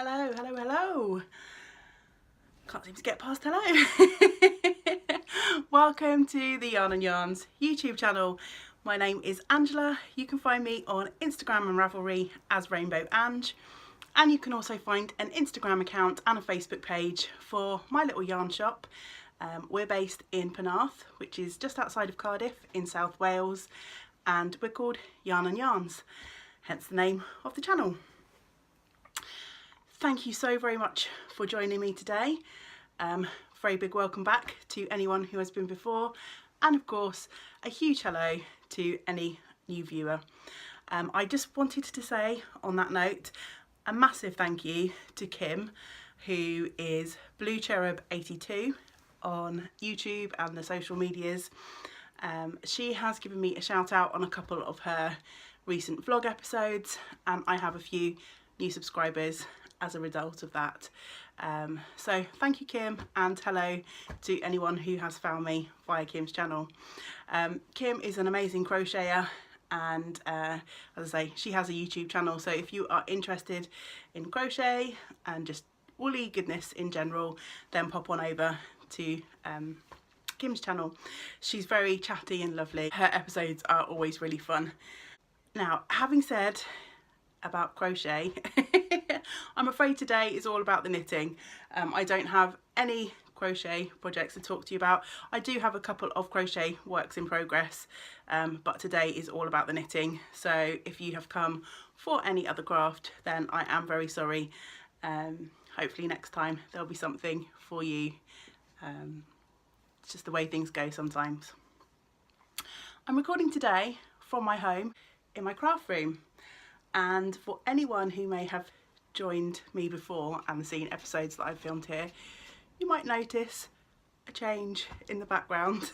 Hello, hello, hello. Can't seem to get past hello. Welcome to the Yarn and Yarns YouTube channel. My name is Angela. You can find me on Instagram and Ravelry as Rainbow Ange. And you can also find an Instagram account and a Facebook page for my little yarn shop. We're based in Penarth, which is just outside of Cardiff in South Wales, and we're called Yarn and Yarns, hence the name of the channel. Thank you so very much for joining me today. Very big welcome back to anyone who has been before, and of course a huge hello to any new viewer. I just wanted to say on that note a massive thank you to Kim, who is Blue Cherub 82 on YouTube and the social medias. She has given me a shout out on a couple of her recent vlog episodes, and I have a few new subscribers as a result of that. So thank you, Kim, and hello to anyone who has found me via Kim's channel. Kim is an amazing crocheter, and as I say, she has a YouTube channel, so if you are interested in crochet and just woolly goodness in general, then pop on over to Kim's channel. She's very chatty and lovely. Her episodes are always really fun. Now, having said about crochet, I'm afraid today is all about the knitting. I don't have any crochet projects to talk to you about. I do have a couple of crochet works in progress, but today is all about the knitting. So if you have come for any other craft, then I am very sorry. Hopefully next time there'll be something for you. It's just the way things go sometimes. I'm recording today from my home in my craft room, and for anyone who may have joined me before and seen episodes that I've filmed here, you might notice a change in the background.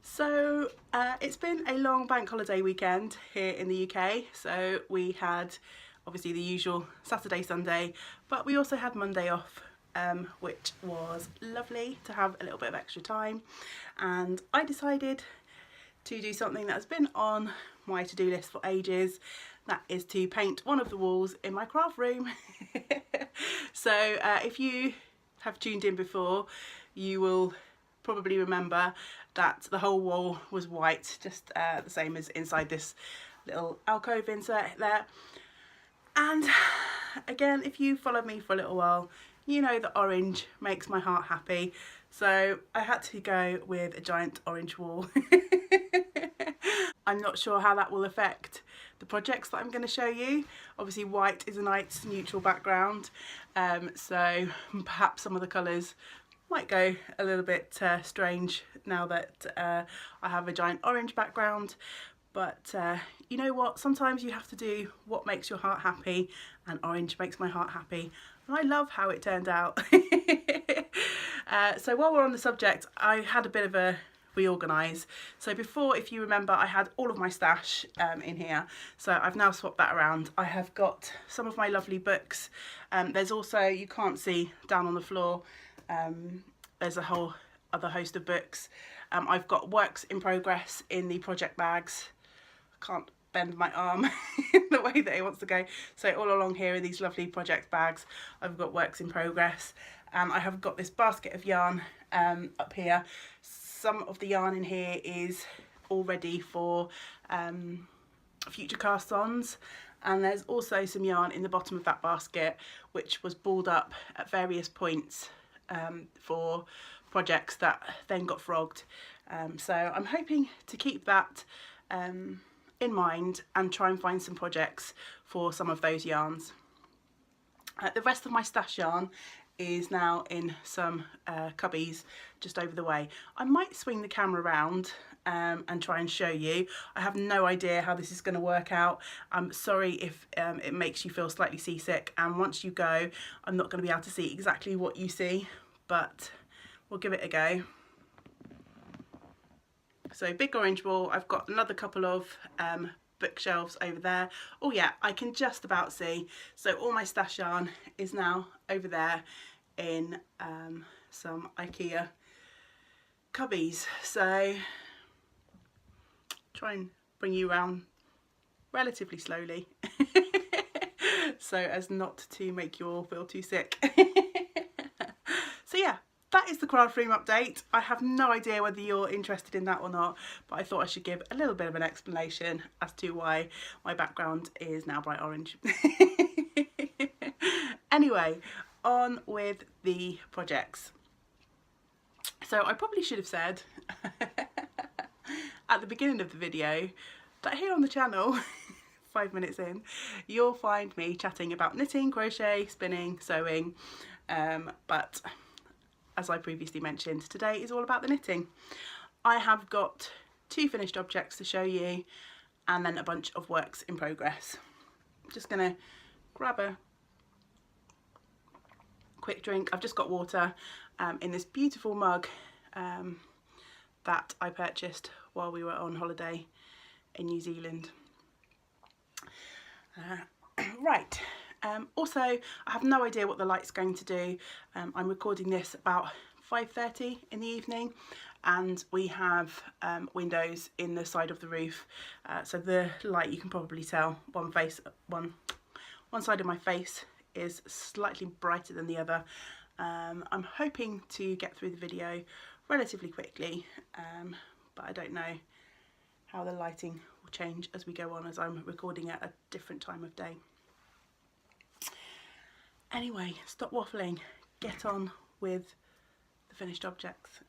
So it's been a long bank holiday weekend here in the UK. So we had obviously the usual Saturday, Sunday, but we also had Monday off, which was lovely to have a little bit of extra time. And I decided to do something that has been on my to-do list for ages. That is to paint one of the walls in my craft room. So if you have tuned in before, you will probably remember that the whole wall was white, just the same as inside this little alcove insert there. And again, if you followed me for a little while, you know that orange makes my heart happy. So I had to go with a giant orange wall. I'm not sure how that will affect the projects that I'm going to show you. Obviously white is a nice neutral background, so perhaps some of the colours might go a little bit strange now that I have a giant orange background. But you know what, sometimes you have to do what makes your heart happy, and orange makes my heart happy, and I love how it turned out. So while we're on the subject, I had a bit of a reorganise. So before, if you remember, I had all of my stash in here, so I've now swapped that around. I have got some of my lovely books. There's also, you can't see down on the floor, there's a whole other host of books. I've got works in progress in the project bags. I can't bend my arm in the way that it wants to go. So all along here are these lovely project bags. I've got works in progress, and I have got this basket of yarn up here. Some of the yarn in here is all ready for future cast-ons, and there's also some yarn in the bottom of that basket which was balled up at various points for projects that then got frogged. So I'm hoping to keep that in mind and try and find some projects for some of those yarns. The rest of my stash yarn is now in some cubbies just over the way. I might swing the camera around and try and show you. I have no idea how this is going to work out. I'm sorry if it makes you feel slightly seasick, and once you go I'm not going to be able to see exactly what you see, but we'll give it a go. So big orange wall. I've got another couple of bookshelves over there. Oh yeah, I can just about see. So all my stash yarn is now over there in some IKEA cubbies. So try and bring you around relatively slowly. so as not to make you all feel too sick. So yeah, that is the craft room update. I have no idea whether you're interested in that or not, but I thought I should give a little bit of an explanation as to why my background is now bright orange. Anyway, on with the projects. So I probably should have said at the beginning of the video that here on the channel, 5 minutes in, you'll find me chatting about knitting, crochet, spinning, sewing, but as I previously mentioned, today is all about the knitting. I have got 2 finished objects to show you and then a bunch of works in progress. I'm just going to grab a quick drink. I've just got water in this beautiful mug that I purchased while we were on holiday in New Zealand. Right. Also, I have no idea what the light's going to do. I'm recording this about 5:30 in the evening, and we have windows in the side of the roof, so the light, you can probably tell, one side of my face is slightly brighter than the other. I'm hoping to get through the video relatively quickly, but I don't know how the lighting will change as we go on, as I'm recording at a different time of day. Anyway, stop waffling, get on with the finished objects.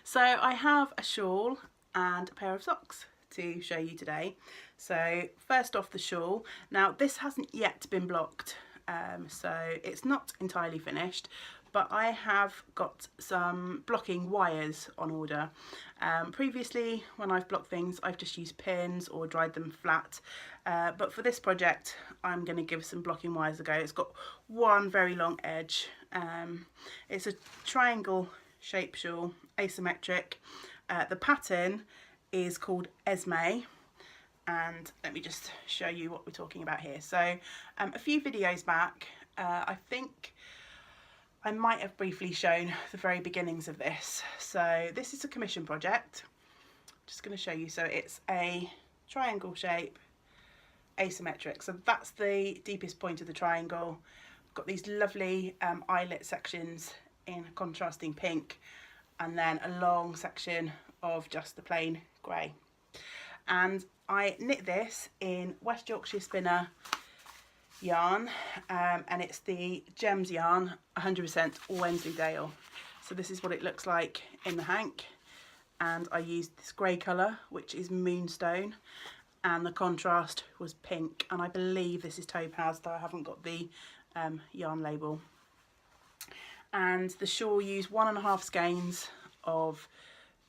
So I have a shawl and a pair of socks to show you today. So first off, the shawl. Now this hasn't yet been blocked, so it's not entirely finished, but I have got some blocking wires on order. Previously, when I've blocked things, I've just used pins or dried them flat, but for this project I'm going to give some blocking wires a go. It's got one very long edge. It's a triangle shape shawl, asymmetric. The pattern is called Esme, and let me just show you what we're talking about here. So a few videos back, I think I might have briefly shown the very beginnings of this. So this is a commission project. Just going to show you. So it's a triangle shape, asymmetric. So that's the deepest point of the triangle. Got these lovely eyelet sections in contrasting pink, and then a long section of just the plain grey. And I knit this in West Yorkshire Spinner yarn, and it's the Gems yarn, 100% Wensleydale. So this is what it looks like in the hank, and I used this grey colour, which is Moonstone, and the contrast was pink, and I believe this is Topaz, though I haven't got the yarn label. And the shawl used 1.5 skeins of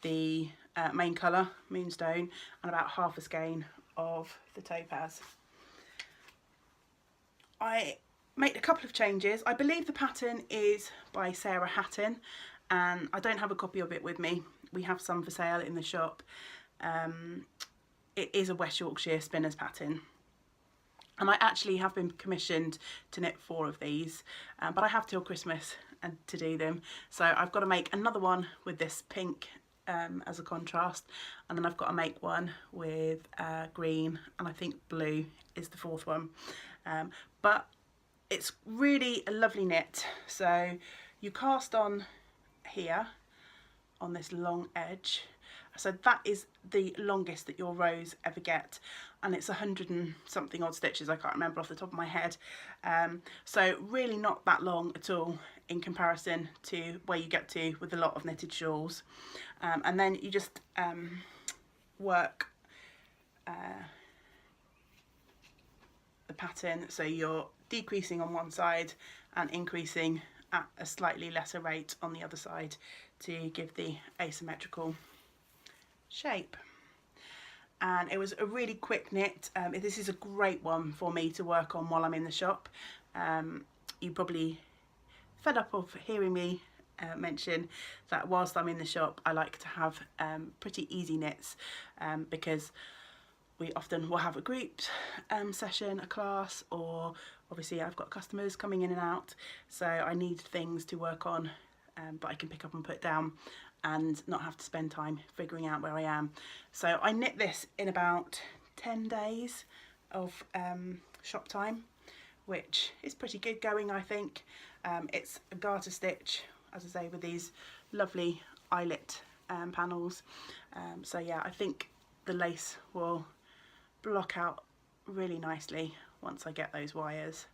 the main colour, Moonstone, and about half a skein of the Topaz. I made a couple of changes. I believe the pattern is by Sarah Hatton, and I don't have a copy of it with me. We have some for sale in the shop. It is a West Yorkshire Spinners pattern, and I actually have been commissioned to knit 4 of these, but I have till Christmas to do them. So I've got to make another one with this pink as a contrast, and then I've got to make one with green, and I think blue is the 4th one. But it's really a lovely knit. So you cast on here on this long edge, so that is the longest that your rows ever get, and it's 100 and something odd stitches. I can't remember off the top of my head. So really not that long at all in comparison to where you get to with a lot of knitted shawls. And then you just work the pattern, so you're decreasing on one side and increasing at a slightly lesser rate on the other side to give the asymmetrical shape. And it was a really quick knit. This is a great one for me to work on while I'm in the shop. You probably fed up of hearing me mention that whilst I'm in the shop I like to have pretty easy knits, because we often will have a group session, a class, or obviously I've got customers coming in and out, so I need things to work on that I can pick up and put down and not have to spend time figuring out where I am. So I knit this in about 10 days of shop time, which is pretty good going, I think. It's a garter stitch, as I say, with these lovely eyelet panels. So yeah, I think the lace will block out really nicely once I get those wires.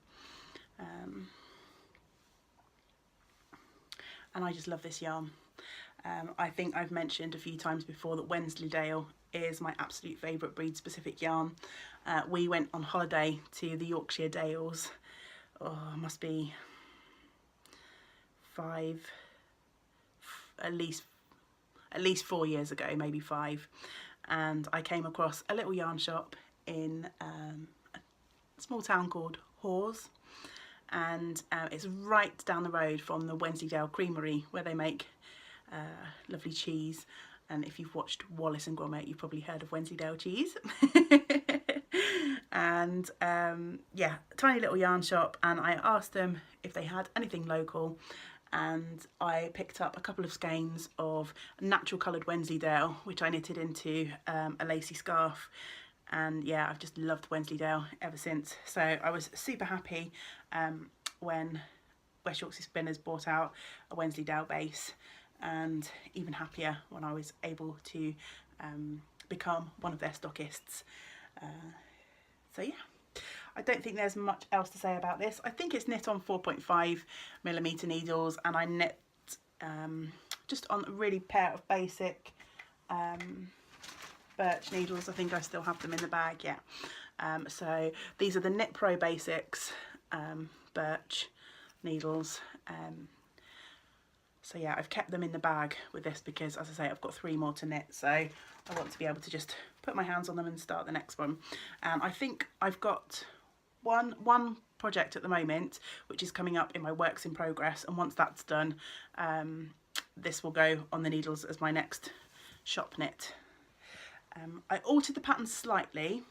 And I just love this yarn. I think I've mentioned a few times before that Wensleydale is my absolute favourite breed specific yarn. We went on holiday to the Yorkshire Dales, must be at least 4 years ago, maybe 5, and I came across a little yarn shop in a small town called Hawes, and it's right down the road from the Wensleydale Creamery, where they make lovely cheese. And if you've watched Wallace and Gromit, you've probably heard of Wensleydale cheese. And yeah, tiny little yarn shop, and I asked them if they had anything local, and I picked up a couple of skeins of natural coloured Wensleydale, which I knitted into a lacy scarf. And yeah, I've just loved Wensleydale ever since. So I was super happy when West Yorkshire Spinners brought out a Wensleydale base, and even happier when I was able to become one of their stockists. So yeah, I don't think there's much else to say about this. I think it's knit on 4.5mm needles, and I knit just on a really pair of basic birch needles. I think I still have them in the bag, yeah. So these are the Knit Pro Basics birch needles. So yeah, I've kept them in the bag with this because, as I say, I've got 3 more to knit, so I want to be able to just put my hands on them and start the next one. I think I've got one project at the moment which is coming up in my works in progress, and once that's done, this will go on the needles as my next shop knit. I altered the pattern slightly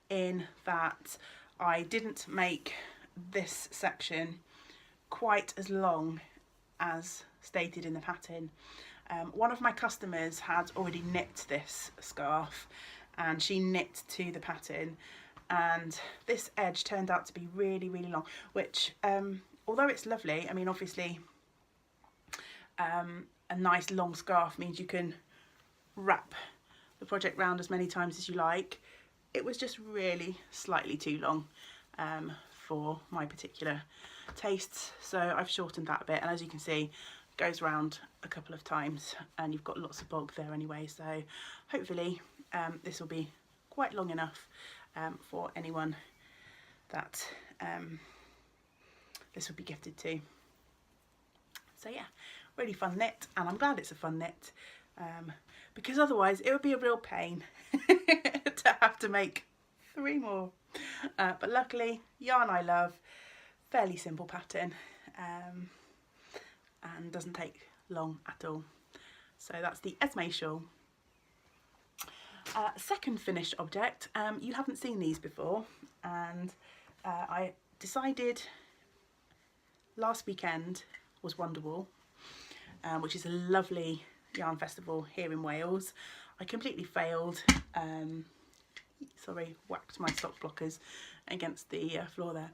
in that I didn't make this section quite as long as stated in the pattern. One of my customers had already knit this scarf, and she knit to the pattern, and this edge turned out to be really, really long, which although it's lovely, I mean, obviously a nice long scarf means you can wrap the project round as many times as you like. It was just really slightly too long for my particular tastes, so I've shortened that a bit, and as you can see, it goes around a couple of times, and you've got lots of bulk there anyway, so hopefully this will be quite long enough for anyone that this would be gifted to. So yeah, really fun knit, and I'm glad it's a fun knit, because otherwise it would be a real pain to have to make 3 more. But luckily, yarn I love, fairly simple pattern, and doesn't take long at all. So that's the Esme shawl. Second finished object, you haven't seen these before, and I decided last weekend was Wonderwall, which is a lovely yarn festival here in Wales. I completely failed, sorry, whacked my sock blockers against the floor there.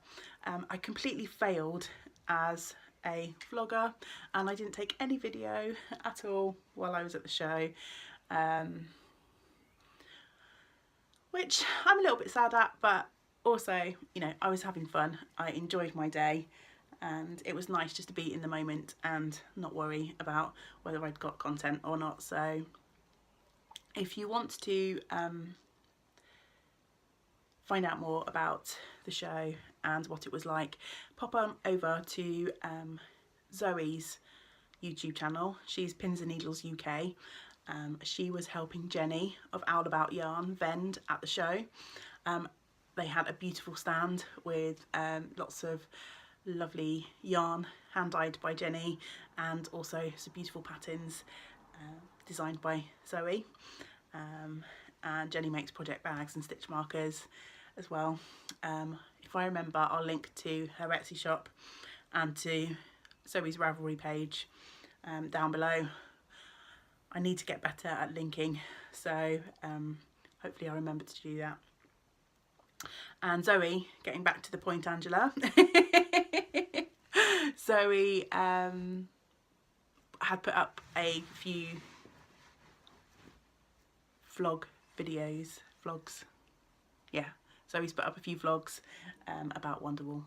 I completely failed as a vlogger, and I didn't take any video at all while I was at the show, which I'm a little bit sad at, but also, you know, I was having fun. I enjoyed my day, and it was nice just to be in the moment and not worry about whether I'd got content or not. So if you want to find out more about the show and what it was like, pop on over to Zoe's YouTube channel. She's Pins and Needles UK. She was helping Jenny of Owl About Yarn vend at the show. They had a beautiful stand with lots of lovely yarn hand dyed by Jenny, and also some beautiful patterns designed by Zoe. And Jenny makes project bags and stitch markers as well. If I remember, I'll link to her Etsy shop and to Zoe's Ravelry page down below. I need to get better at linking, so hopefully I remember to do that. And Zoe, getting back to the point, Angela, Zoe had put up a few vlogs. Yeah, Zoe's put up a few vlogs about Wonderwall.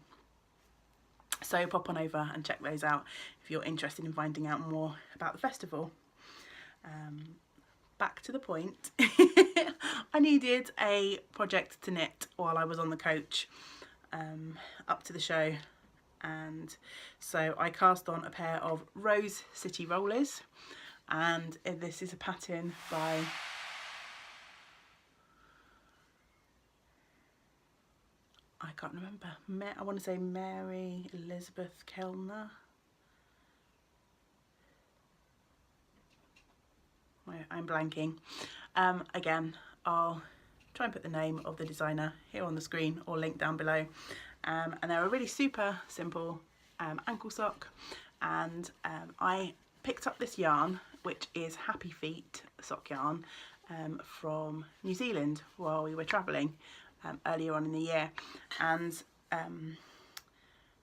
So pop on over and check those out if you're interested in finding out more about the festival. Back to the point. I needed a project to knit while I was on the coach up to the show, and so I cast on a pair of Rose City Rollers, and this is a pattern by I can't remember, I want to say Mary Elizabeth Kellner. I'm blanking. Again, I'll try and put the name of the designer here on the screen or link down below. And they're a really super simple ankle sock, and I picked up this yarn, which is Happy Feet sock yarn, from New Zealand while we were travelling earlier on in the year, and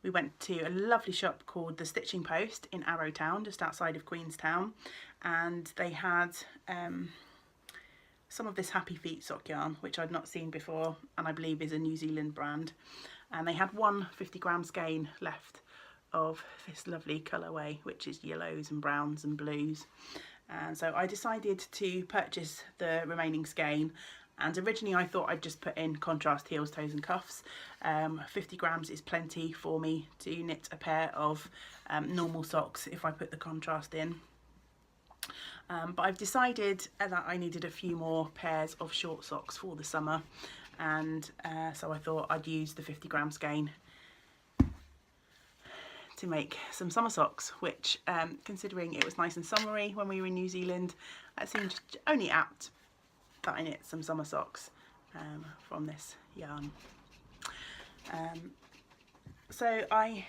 we went to a lovely shop called the Stitching Post in Arrowtown, just outside of Queenstown, and they had some of this Happy Feet sock yarn, which I'd not seen before, and I believe is a New Zealand brand, and they had one 50-gram skein left of this lovely colourway, which is yellows and browns and blues, and so I decided to purchase the remaining skein. And originally I thought I'd just put in contrast heels, toes and cuffs. 50 grams is plenty for me to knit a pair of normal socks if I put the contrast in. But I've decided that I needed a few more pairs of short socks for the summer, and so I thought I'd use the 50-gram skein to make some summer socks, which considering it was nice and summery when we were in New Zealand, that seemed only apt that I knit some summer socks from this yarn. So I've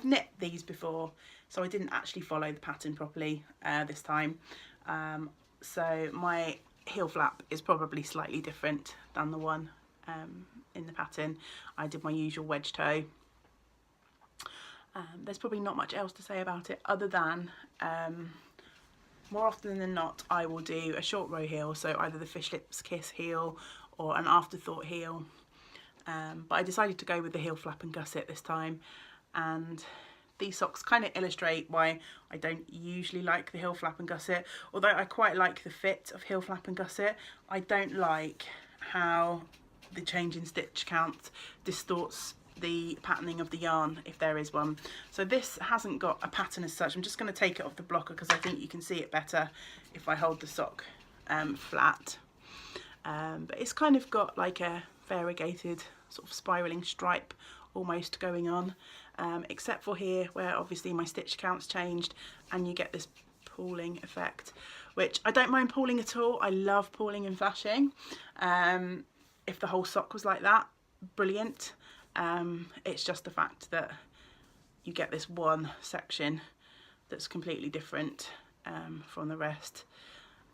knit these before, so I didn't actually follow the pattern properly this time. So my heel flap is probably slightly different than the one in the pattern. I did my usual wedge toe. There's probably not much else to say about it other than more often than not I will do a short row heel, so either the Fish Lips Kiss heel or an Afterthought heel, but I decided to go with the heel flap and gusset this time, and these socks kind of illustrate why I don't usually like the heel flap and gusset. Although I quite like the fit of heel flap and gusset, I don't like how the change in stitch count distorts the patterning of the yarn, if there is one. So this hasn't got a pattern as such. I'm just going to take it off the blocker because I think you can see it better if I hold the sock flat. But it's kind of got like a variegated sort of spiraling stripe almost going on, except for here where obviously my stitch count's changed and you get this pooling effect, which I don't mind pooling at all. I love pooling and flashing. If the whole sock was like that, brilliant. It's just the fact that you get this one section that's completely different from the rest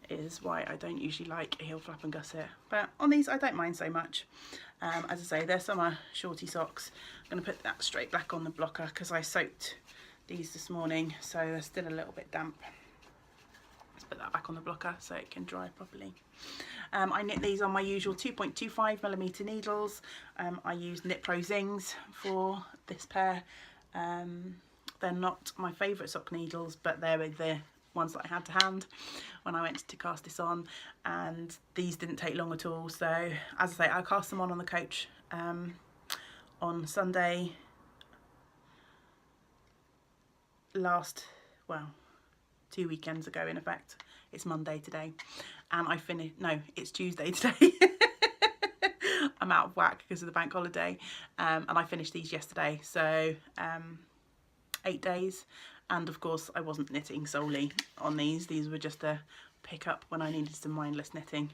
is why I don't usually like a heel flap and gusset. But on these I don't mind so much. As I say, they're summer shorty socks. I'm going to put that straight back on the blocker because I soaked these this morning, so they're still a little bit damp. Let's put that back on the blocker so it can dry properly. I knit these on my usual 2.25mm needles. I use Knit Pro Zings for this pair. They're not my favourite sock needles, but they're the ones that I had to hand when I went to cast this on, and these didn't take long at all. So as I say, I cast them on the coach on Sunday well, 2 weekends ago in effect. It's Monday today, and I finished, no, it's Tuesday today. I'm out of whack because of the bank holiday, and I finished these yesterday, so 8 days. And of course I wasn't knitting solely on these were just a pick up when I needed some mindless knitting,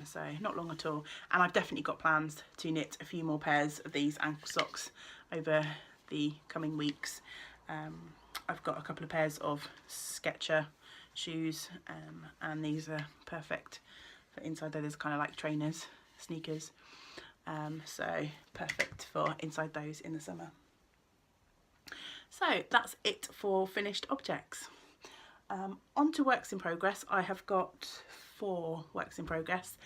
so not long at all. And I've definitely got plans to knit a few more pairs of these ankle socks over the coming weeks. I've got a couple of pairs of Sketcher shoes, and these are perfect for inside. Those kind of like trainers, sneakers. So perfect for inside those in the summer. So that's it for finished objects. On to works in progress. I have got 4 works in progress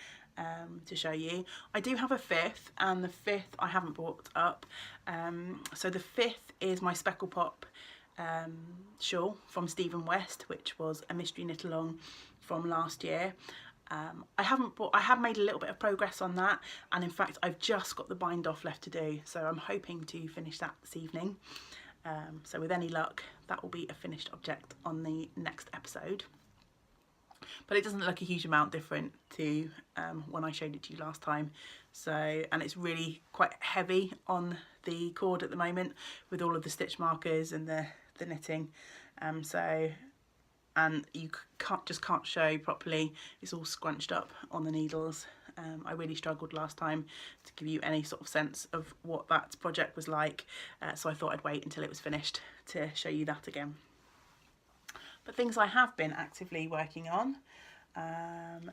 to show you. I do have a 5th, and the 5th I haven't brought up. So the 5th is my Speckle Pop shawl from Stephen West, which was a mystery knit along from last year. I have made a little bit of progress on that, and in fact I've just got the bind off left to do, so I'm hoping to finish that this evening. So with any luck that will be a finished object on the next episode, but it doesn't look a huge amount different to when I showed it to you last time. So, and it's really quite heavy on the cord at the moment with all of the stitch markers and the knitting, and you can't show properly. It's all scrunched up on the needles. I really struggled last time to give you any sort of sense of what that project was like, so I thought I'd wait until it was finished to show you that again. But things I have been actively working on,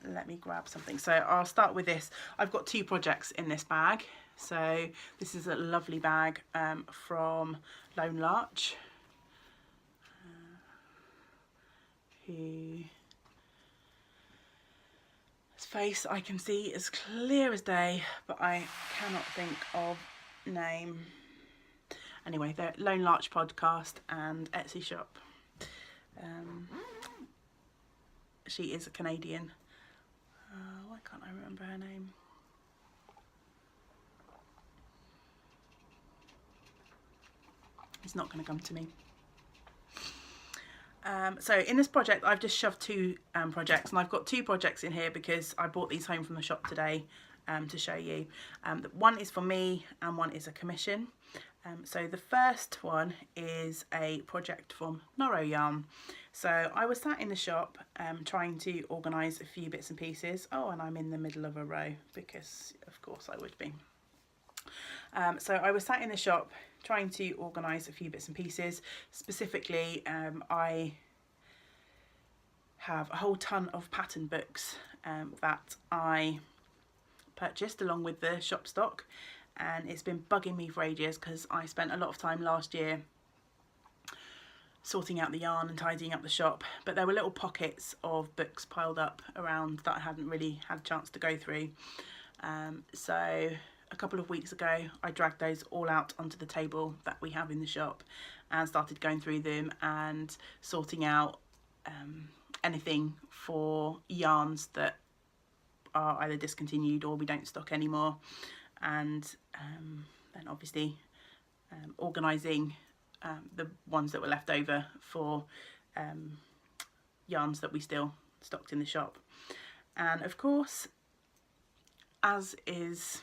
let me grab something. So I'll start with this. I've got 2 projects in this bag. So this is a lovely bag from Lone Larch, whose face I can see as clear as day, but I cannot think of name. Anyway, they're Lone Larch podcast and Etsy shop. She is a Canadian. Why can't I remember her name? It's not going to come to me. So in this project I've just shoved 2 projects, and I've got 2 projects in here because I brought these home from the shop today to show you. One is for me and one is a commission. So the first one is a project from Norrow Yarn. So I was sat in the shop trying to organise a few bits and pieces. Oh, and I'm in the middle of a row because of course I would be. So I was sat in the shop trying to organise a few bits and pieces. Specifically, I have a whole ton of pattern books that I purchased along with the shop stock, and it's been bugging me for ages because I spent a lot of time last year sorting out the yarn and tidying up the shop, but there were little pockets of books piled up around that I hadn't really had a chance to go through. So a couple of weeks ago I dragged those all out onto the table that we have in the shop and started going through them and sorting out anything for yarns that are either discontinued or we don't stock anymore, and then obviously organising the ones that were left over for yarns that we still stocked in the shop. And of course, as is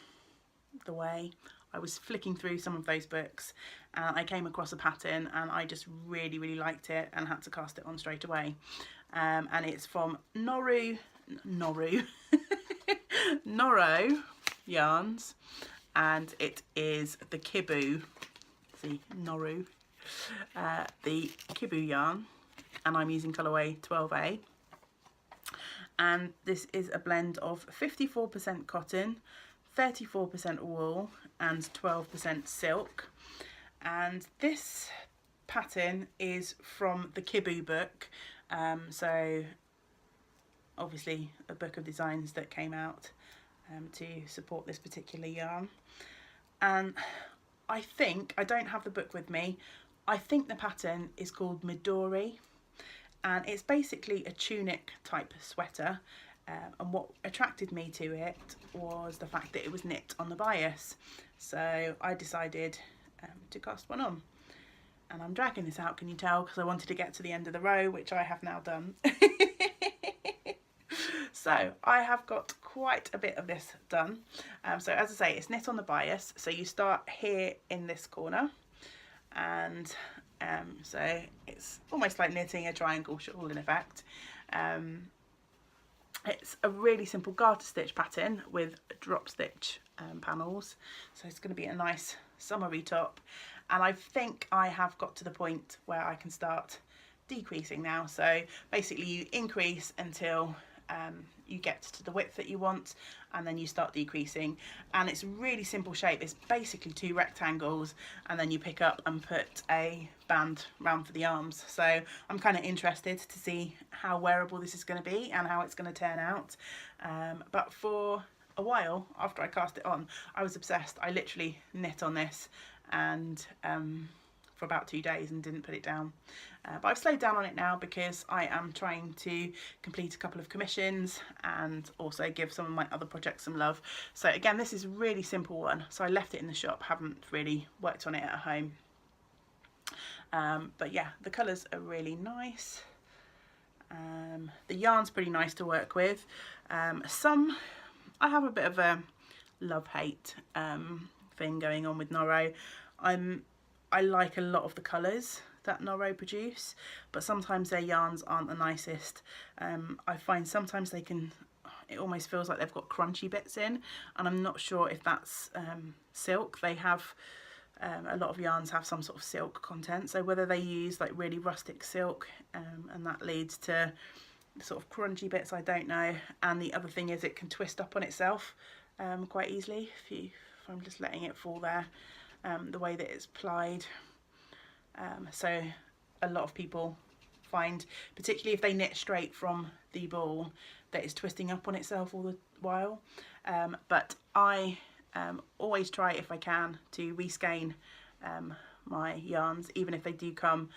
the way, I was flicking through some of those books and I came across a pattern and I just really liked it and had to cast it on straight away. And it's from Norrow Yarns, and it is the Kiboo. See, Norrow, the Kiboo yarn, and I'm using colourway 12A. And this is a blend of 54% cotton, 34% wool and 12% silk. And this pattern is from the Kiboo book, so obviously a book of designs that came out to support this particular yarn. And I think, I don't have the book with me, I think the pattern is called Midori, and it's basically a tunic type sweater. And what attracted me to it was the fact that it was knit on the bias. So I decided to cast one on. And I'm dragging this out, can you tell? Because I wanted to get to the end of the row, which I have now done. So I have got quite a bit of this done. So as I say, it's knit on the bias. So you start here in this corner. And so it's almost like knitting a triangle shawl in effect. It's a really simple garter stitch pattern with drop stitch panels, so it's going to be a nice summery top, and I think I have got to the point where I can start decreasing now. So basically you increase until you get to the width that you want, and then you start decreasing. And it's a really simple shape. It's basically 2 rectangles, and then you pick up and put a band round for the arms. So I'm kind of interested to see how wearable this is going to be and how it's going to turn out. But for a while after I cast it on, I was obsessed. I literally knit on this and for about 2 days and didn't put it down. But I've slowed down on it now because I am trying to complete a couple of commissions and also give some of my other projects some love. So again, this is a really simple one. So I left it in the shop, haven't really worked on it at home. But yeah, the colours are really nice. The yarn's pretty nice to work with. I have a bit of a love-hate thing going on with Noro. I like a lot of the colours that Noro produce, but sometimes their yarns aren't the nicest. I find sometimes it almost feels like they've got crunchy bits in, and I'm not sure if that's silk. They have a lot of yarns have some sort of silk content, so whether they use like really rustic silk and that leads to sort of crunchy bits, I don't know. And the other thing is it can twist up on itself quite easily if I'm just letting it fall there, the way that it's plied. So a lot of people find, particularly if they knit straight from the ball, that it's twisting up on itself all the while. But I always try, if I can, to reskein my yarns, even if they do come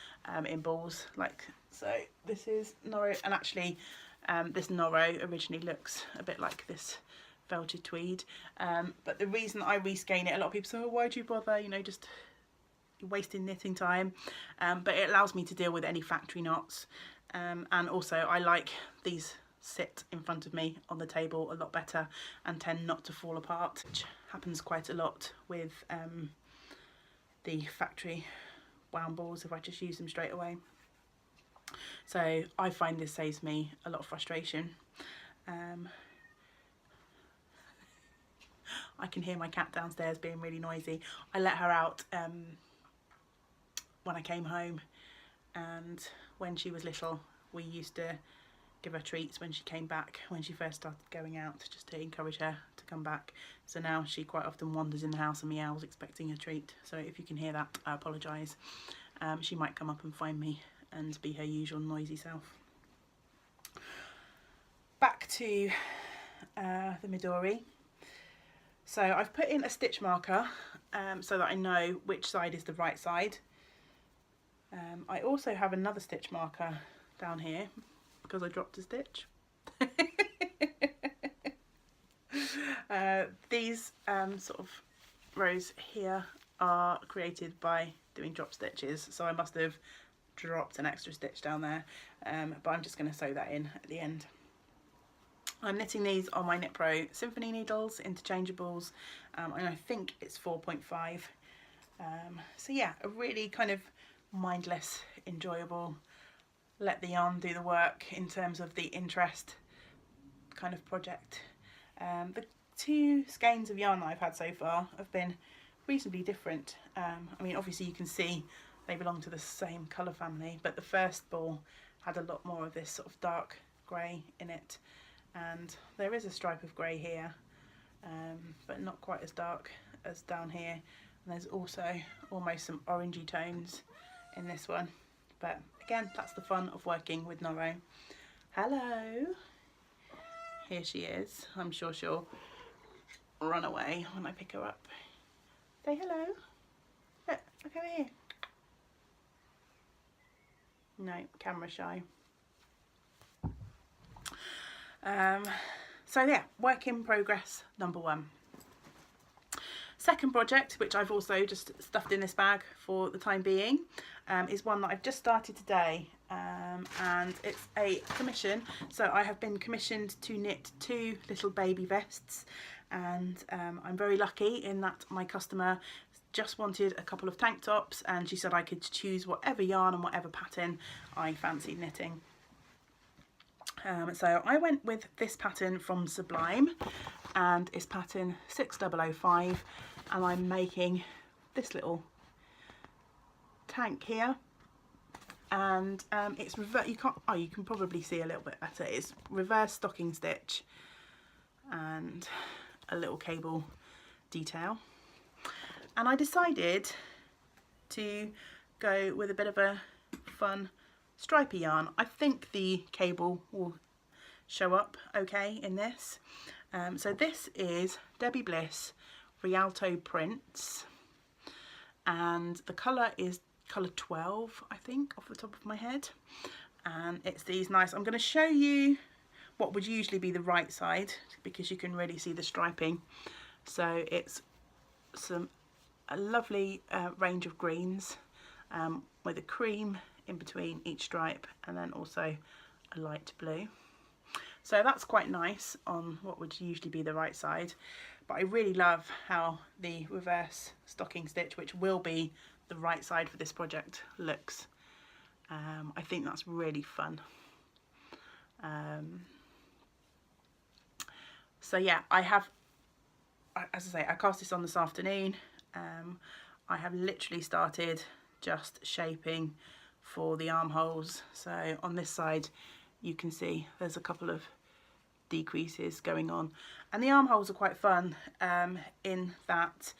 in balls. Like so, this is Noro, and actually this Noro originally looks a bit like this felted tweed. But the reason I reskein it, a lot of people say, oh, why do you bother? You know, just you're wasting knitting time. But it allows me to deal with any factory knots. And also I like these sit in front of me on the table a lot better and tend not to fall apart, which happens quite a lot with the factory wound balls if I just use them straight away. So I find this saves me a lot of frustration. I can hear my cat downstairs being really noisy. I let her out when I came home, and when she was little we used to give her treats when she came back, when she first started going out, just to encourage her to come back. So now she quite often wanders in the house and meows expecting a treat. So if you can hear that, I apologise. She might come up and find me and be her usual noisy self. Back to the Midori. So I've put in a stitch marker so that I know which side is the right side. I also have another stitch marker down here because I dropped a stitch. These sort of rows here are created by doing drop stitches, so I must have dropped an extra stitch down there, but I'm just going to sew that in at the end. I'm knitting these on my Knit Pro Symphony needles, interchangeables, and I think it's 4.5. So yeah, a really kind of mindless, enjoyable, let the yarn do the work in terms of the interest kind of project. The 2 skeins of yarn that I've had so far have been reasonably different. I mean, obviously you can see they belong to the same colour family, but the first ball had a lot more of this sort of dark grey in it, and there is a stripe of grey here, but not quite as dark as down here, and there's also almost some orangey tones in this one. But again, that's the fun of working with Noro. Hello, here she is. I'm sure she'll run away when I pick her up. Say hello. Look over here. No, camera shy. So yeah, work in progress number 1. Second project, which I've also just stuffed in this bag for the time being, is one that I've just started today, and it's a commission. So I have been commissioned to knit 2 little baby vests, and I'm very lucky in that my customer just wanted a couple of tank tops, and she said I could choose whatever yarn and whatever pattern I fancied knitting. So I went with this pattern from Sublime, and it's pattern 6005, and I'm making this little tank here, and it's reverse. You can probably see a little bit better. It's reverse stocking stitch and a little cable detail. And I decided to go with a bit of a fun stripy yarn. I think the cable will show up okay in this. So this is Debbie Bliss Rialto Prints, and the colour is colour 12, I think, off the top of my head. And it's these nice, I'm going to show you what would usually be the right side because you can really see the striping. So it's a lovely range of greens with a cream in between each stripe, and then also a light blue. So that's quite nice on what would usually be the right side. But I really love how the reverse stocking stitch, which will be the right side for this project, looks. I think that's really fun. So yeah, as I say, I cast this on this afternoon. I have literally started just shaping for the armholes. So on this side you can see there's a couple of decreases going on, and the armholes are quite fun in that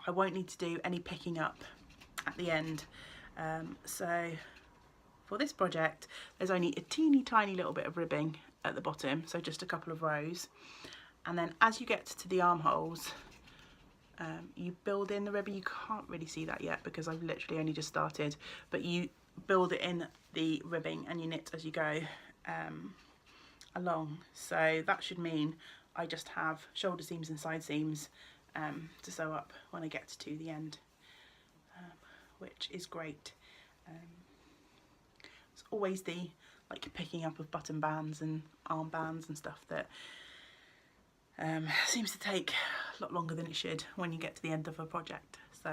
I won't need to do any picking up at the end. So for this project there's only a teeny tiny little bit of ribbing at the bottom, so just a couple of rows, and then as you get to the armholes you build in the ribbon. You can't really see that yet because I've literally only just started, but you build it in the ribbing and you knit as you go along. So that should mean I just have shoulder seams and side seams to sew up when I get to the end, which is great. It's always the picking up of button bands and arm bands and stuff that seems to take a lot longer than it should when you get to the end of a project. So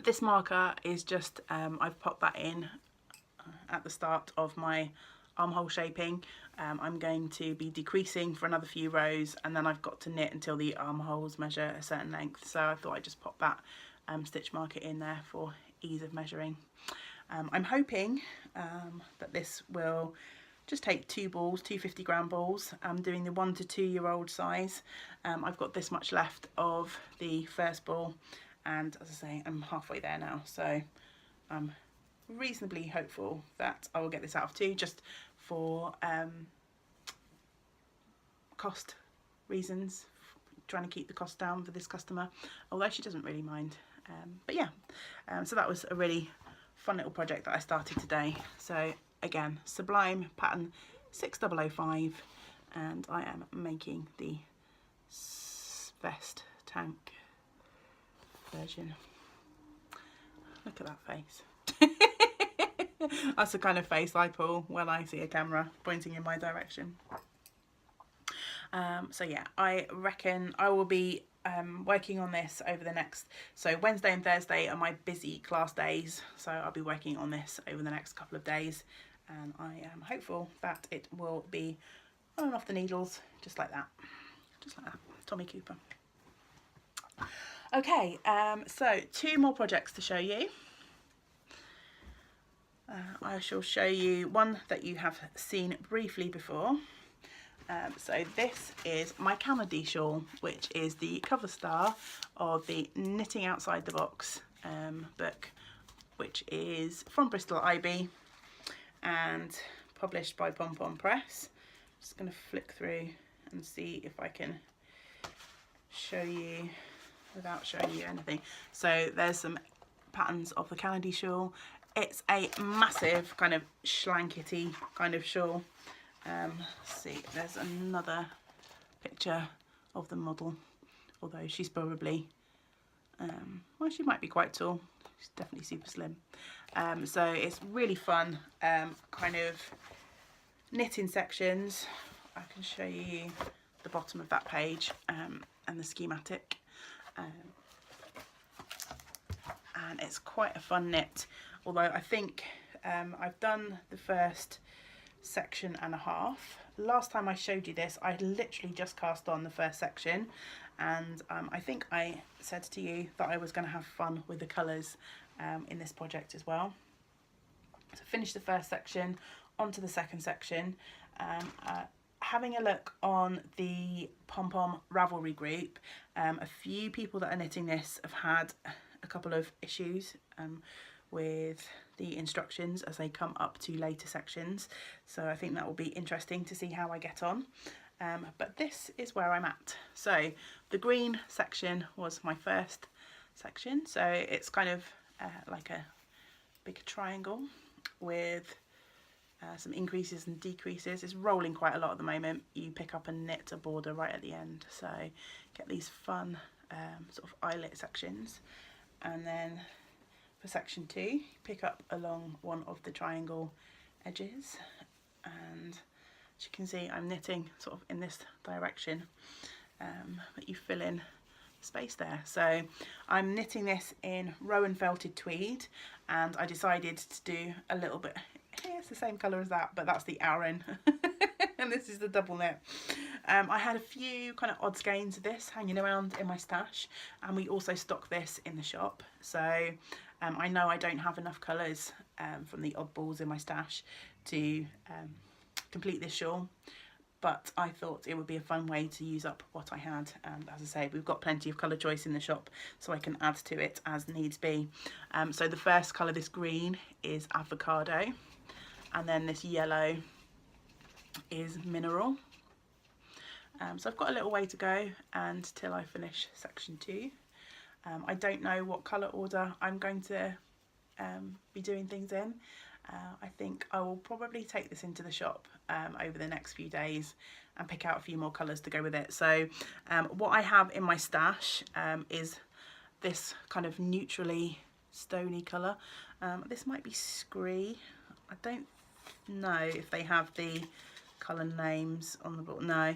this marker is just I've popped that in at the start of my armhole shaping. I'm going to be decreasing for another few rows, and then I've got to knit until the armholes measure a certain length, so I thought I'd just pop that stitch marker in there for ease of measuring. I'm hoping that this will just take 2 balls, 2 50-gram balls. I'm doing the 1 to 2 year old size. I've got this much left of the first ball, and as I say, I'm halfway there now, so I'm reasonably hopeful that I will get this out of 2, just for cost reasons, trying to keep the cost down for this customer, although she doesn't really mind. But yeah, so that was a really fun little project that I started today. So again, Sublime pattern 6005, and I am making the vest tank version. Look at that face. That's the kind of face I pull when I see a camera pointing in my direction. So yeah, I reckon I will be working on this over the next, so Wednesday and Thursday are my busy class days, so I'll be working on this over the next couple of days, and I am hopeful that it will be on and off the needles, just like that, Tommy Cooper. Okay, so 2 more projects to show you. I shall show you one that you have seen briefly before. So this is my Canady shawl, which is the cover star of the Knitting Outside the Box book, which is from Bristol IB and published by Pom Pom Press. I'm just going to flick through and see if I can show you without showing you anything. So there's some patterns of the Canady shawl. It's a massive kind of schlankety kind of shawl. See, there's another picture of the model, although she's probably, well, she might be quite tall. She's definitely super slim. So it's really fun, kind of knit in sections. I can show you the bottom of that page and the schematic. And it's quite a fun knit, although I think I've done the first section and a half. Last time I showed you this, I literally just cast on the first section, and I think I said to you that I was going to have fun with the colours in this project as well. finished the first section, onto the second section. Having a look on the Pom Pom Ravelry group, a few people that are knitting this have had a couple of issues with the instructions as they come up to later sections, so I think that will be interesting to see how I get on. But this is where I'm at. So the green section was my first section, so it's kind of like a big triangle with some increases and decreases. It's rolling quite a lot at the moment. You pick up and knit a border right at the end, so get these fun sort of eyelet sections. And then for section 2, pick up along one of the triangle edges, and as you can see I'm knitting sort of in this direction, but you fill in space there. So I'm knitting this in Rowan Felted Tweed, and I decided to do a little bit, it's the same colour as that, but that's the Aran and this is the double knit. I had a few kind of odd skeins of this hanging around in my stash, and we also stock this in the shop, so I know I don't have enough colours from the oddballs in my stash to complete this shawl, but I thought it would be a fun way to use up what I had, and as I say, we've got plenty of colour choice in the shop, so I can add to it as needs be. So the first colour, this green, is Avocado, and then this yellow is Mineral. So I've got a little way to go until I finish section 2. I don't know what colour order I'm going to be doing things in. I think I will probably take this into the shop over the next few days and pick out a few more colours to go with it. So what I have in my stash is this kind of neutrally stony colour. This might be Scree. I don't know if they have the colour names on the book. No,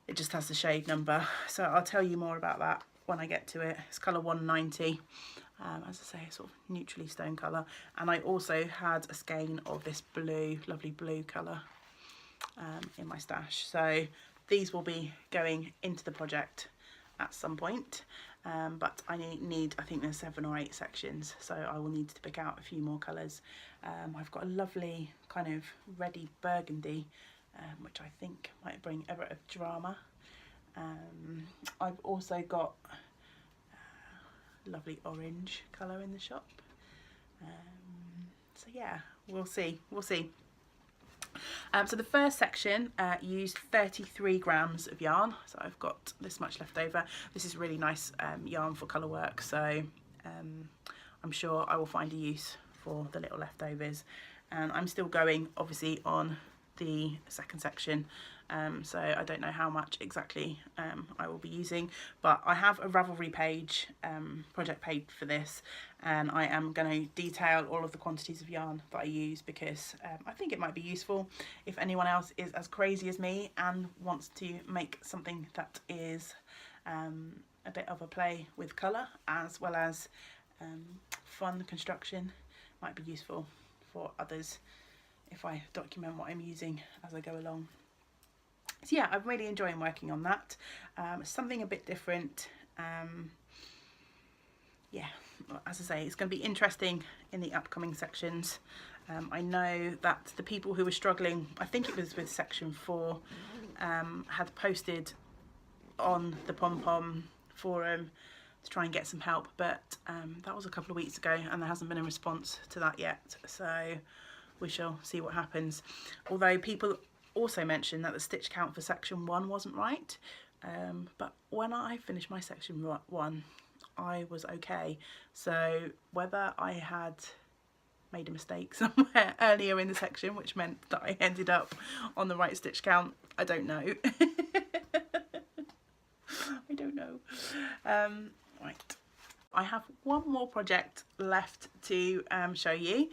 it just has the shade number, so I'll tell you more about that when I get to it. It's colour 190, as I say, sort of neutrally stone colour. And I also had a skein of this blue, lovely blue colour in my stash, so these will be going into the project at some point, but I need, I think there's 7 or 8 sections, so I will need to pick out a few more colours. I've got a lovely kind of reddy burgundy, which I think might bring a bit of drama. I've also got lovely orange colour in the shop. So yeah, we'll see. So the first section used 33 grams of yarn, so I've got this much left over. This is really nice yarn for colour work, so I'm sure I will find a use for the little leftovers. And I'm still going obviously on the second section, so I don't know how much exactly I will be using, but I have a Ravelry page, project page for this, and I am going to detail all of the quantities of yarn that I use, because I think it might be useful if anyone else is as crazy as me and wants to make something that is a bit of a play with colour as well as fun construction. Might be useful for others if I document what I'm using as I go along. So yeah, I'm really enjoying working on that. Something a bit different. Yeah, as I say, it's going to be interesting in the upcoming sections. I know that the people who were struggling, I think it was with section 4, had posted on the Pom Pom forum to try and get some help, but that was a couple of weeks ago and there hasn't been a response to that yet, so we shall see what happens. Although people also mentioned that the stitch count for section 1 wasn't right, but when I finished my section 1 I was okay, so whether I had made a mistake somewhere earlier in the section which meant that I ended up on the right stitch count, I don't know. I don't know. Right, I have one more project left to show you,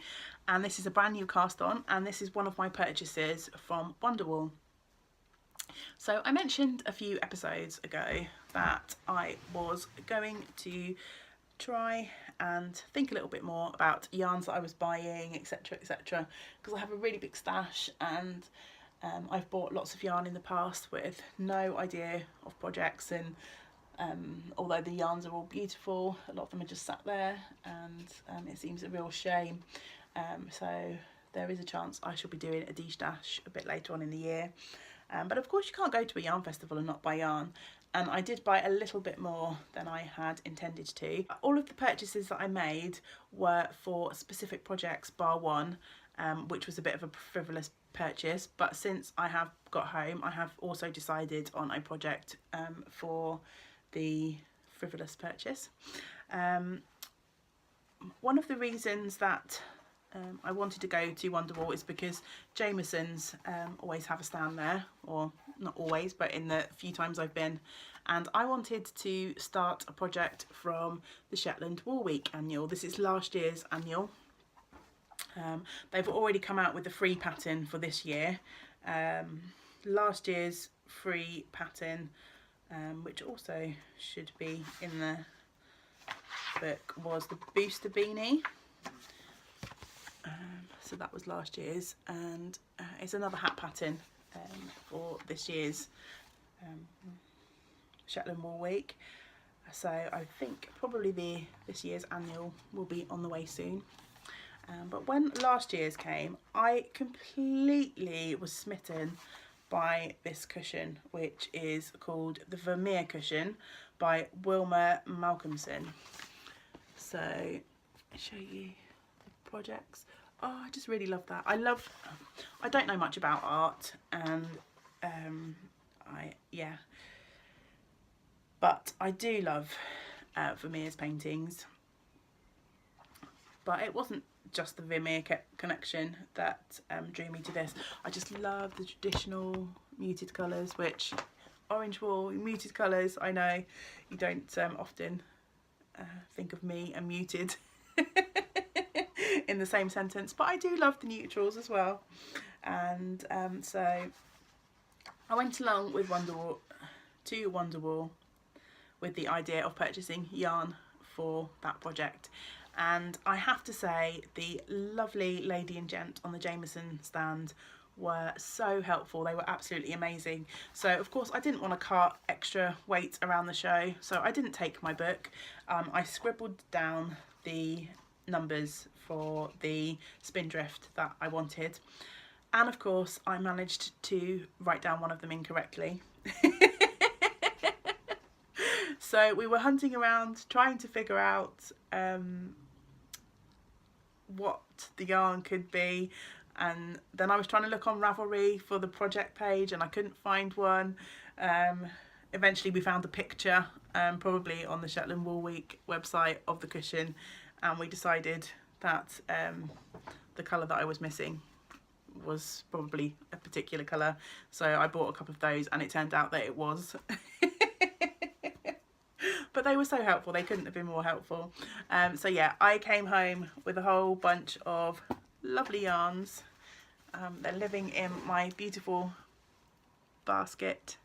and this is a brand new cast on, and this is one of my purchases from Wonderwall. So I mentioned a few episodes ago that I was going to try and think a little bit more about yarns that I was buying, etc, etc, because I have a really big stash, and I've bought lots of yarn in the past with no idea of projects, and although the yarns are all beautiful, a lot of them are just sat there, and it seems a real shame so there is a chance I shall be doing a de-stash a bit later on in the year. But of course you can't go to a yarn festival and not buy yarn. And I did buy a little bit more than I had intended to. All of the purchases that I made were for specific projects, bar one, which was a bit of a frivolous purchase. But since I have got home, I have also decided on a project for the frivolous purchase. One of the reasons that I wanted to go to Wonderwall is because Jameson's always have a stand there, or not always, but in the few times I've been, and I wanted to start a project from the Shetland Wool Week annual. This is last year's annual. They've already come out with the free pattern for this year. Last year's free pattern, which also should be in the book, was the Booster Beanie. So that was last year's, and it's another hat pattern for this year's Shetland Wool Week. So I think probably this year's annual will be on the way soon. But when last year's came, I completely was smitten by this cushion, which is called the Vermeer cushion by Wilma Malcolmson. So I'll show you the projects. Oh, I just really love that. I don't know much about art, and but I do love Vermeer's paintings. But it wasn't just the Vermeer connection that drew me to this. I just love the traditional muted colours, which orange wool, muted colours, I know you don't often think of me and muted in the same sentence, but I do love the neutrals as well. And so I went along with Wonderwall with the idea of purchasing yarn for that project. And I have to say, the lovely lady and gent on the Jameson stand were so helpful. They were absolutely amazing. So of course I didn't want to cart extra weight around the show, so I didn't take my book. I scribbled down the numbers for the spindrift that I wanted, and of course I managed to write down one of them incorrectly. So we were hunting around trying to figure out what the yarn could be, and then I was trying to look on Ravelry for the project page and I couldn't find one. Eventually we found a picture, probably on the Shetland Wool Week website, of the cushion, and we decided that the colour that I was missing was probably a particular colour, so I bought a couple of those and it turned out that it was. But they were so helpful, they couldn't have been more helpful. So yeah, I came home with a whole bunch of lovely yarns. They're living in my beautiful basket.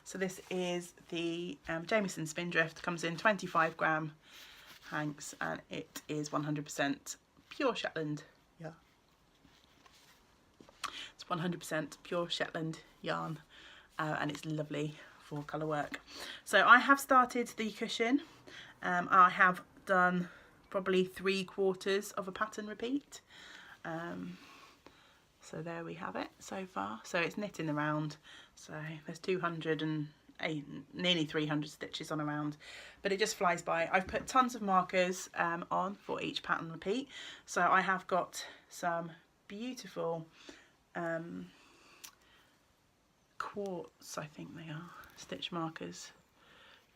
So this is the Jameson Spindrift. Comes in 25 gram hanks and it is 100% pure Shetland. Yeah, it's 100% pure Shetland yarn, and it's lovely for colour work. So I have started the cushion. I have done probably 3/4 of a pattern repeat. So there we have it so far. So it's knitting around, so there's 208, nearly 300 stitches on around, but it just flies by. I've put tons of markers on for each pattern repeat. So I have got some beautiful quartz, I think they are, stitch markers.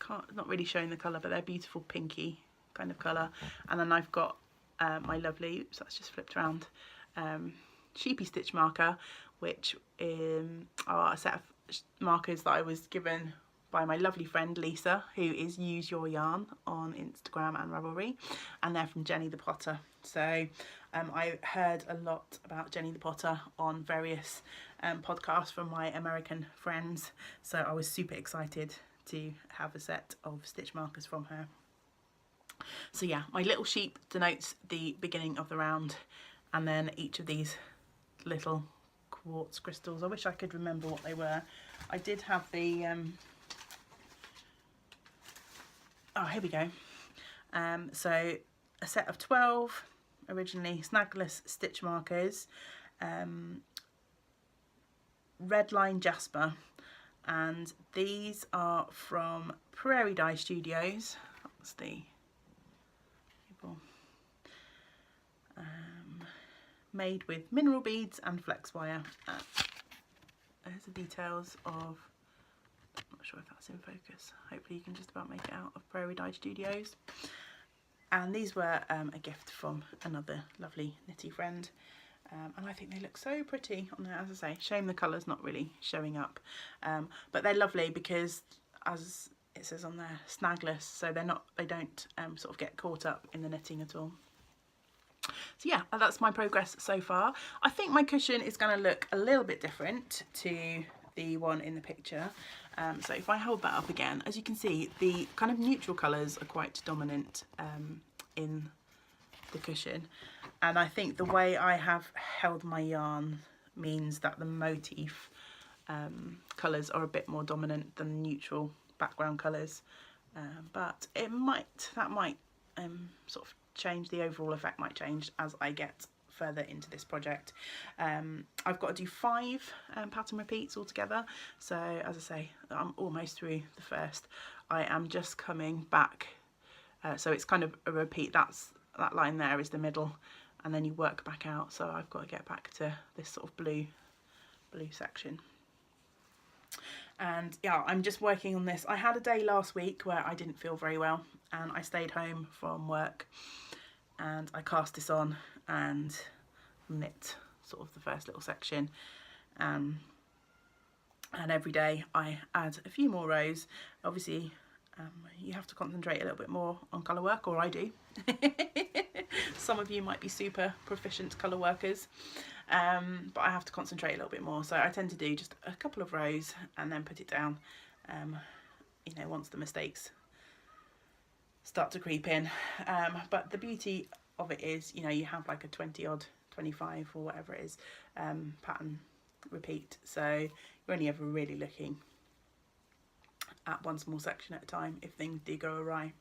Not really showing the colour, but they're beautiful pinky kind of colour. And then I've got my lovely, oops, that's just flipped around, sheepy stitch marker, which are a set of markers that I was given by my lovely friend Lisa, who is Use Your Yarn on Instagram and Ravelry, and they're from Jenny the Potter. So I heard a lot about Jenny the Potter on various podcasts from my American friends, so I was super excited to have a set of stitch markers from her. So yeah, my little sheep denotes the beginning of the round, and then each of these little quartz crystals, I wish I could remember what they were. I did have the oh, here we go. So a set of 12 originally snagless stitch markers, red line jasper, and these are from Prairie Dye Studios. That's the people. Made with mineral beads and flex wire. There's the details of, I'm not sure if that's in focus, hopefully you can just about make it out, of Prairie Dye Studios. And these were a gift from another lovely knitty friend, and I think they look so pretty on there. As I say, shame the colour's not really showing up, but they're lovely because, as it says on there, snagless, so they don't sort of get caught up in the knitting at all. So yeah, that's my progress so far. I think my cushion is going to look a little bit different to the one in the picture. So if I hold that up again, as you can see, the kind of neutral colours are quite dominant in the cushion. And I think the way I have held my yarn means that the motif colours are a bit more dominant than neutral background colours. But that might sort of change, the overall effect might change as I get further into this project. I've got to do 5 pattern repeats altogether, so as I say, I'm almost through the first. I am just coming back, so it's kind of a repeat. That line there is the middle, and then you work back out, so I've got to get back to this sort of blue section. And yeah, I'm just working on this. I had a day last week where I didn't feel very well, and I stayed home from work, and I cast this on and knit sort of the first little section, and every day I add a few more rows. Obviously you have to concentrate a little bit more on colour work, or I do. Some of you might be super proficient colour workers, but I have to concentrate a little bit more, so I tend to do just a couple of rows and then put it down, you know, once the mistakes start to creep in. But the beauty of it is, you know, you have like a 20-odd, 25 or whatever it is, pattern repeat, so you're only ever really looking at one small section at a time if things do go awry.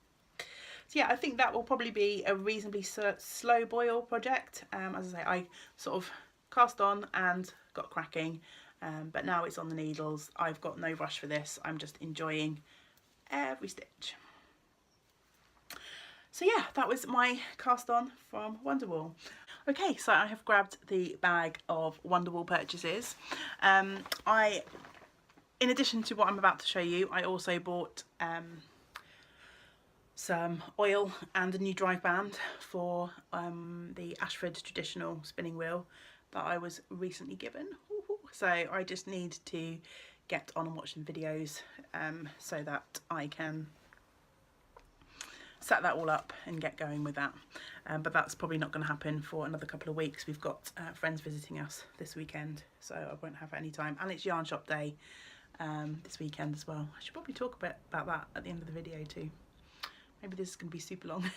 So yeah, I think that will probably be a reasonably slow boil project. As I say, I sort of cast on and got cracking, but now it's on the needles. I've got no rush for this. I'm just enjoying every stitch. So yeah, that was my cast on from Wonderwool. Okay, so I have grabbed the bag of Wonderwool purchases. In addition to what I'm about to show you, I also bought some oil and a new drive band for the Ashford traditional spinning wheel that I was recently given. So I just need to get on and watch some videos so that I can set that all up and get going with that. But that's probably not going to happen for another couple of weeks. We've got friends visiting us this weekend, so I won't have any time, and it's yarn shop day this weekend as well. I should probably talk a bit about that at the end of the video too. Maybe this is going to be super long.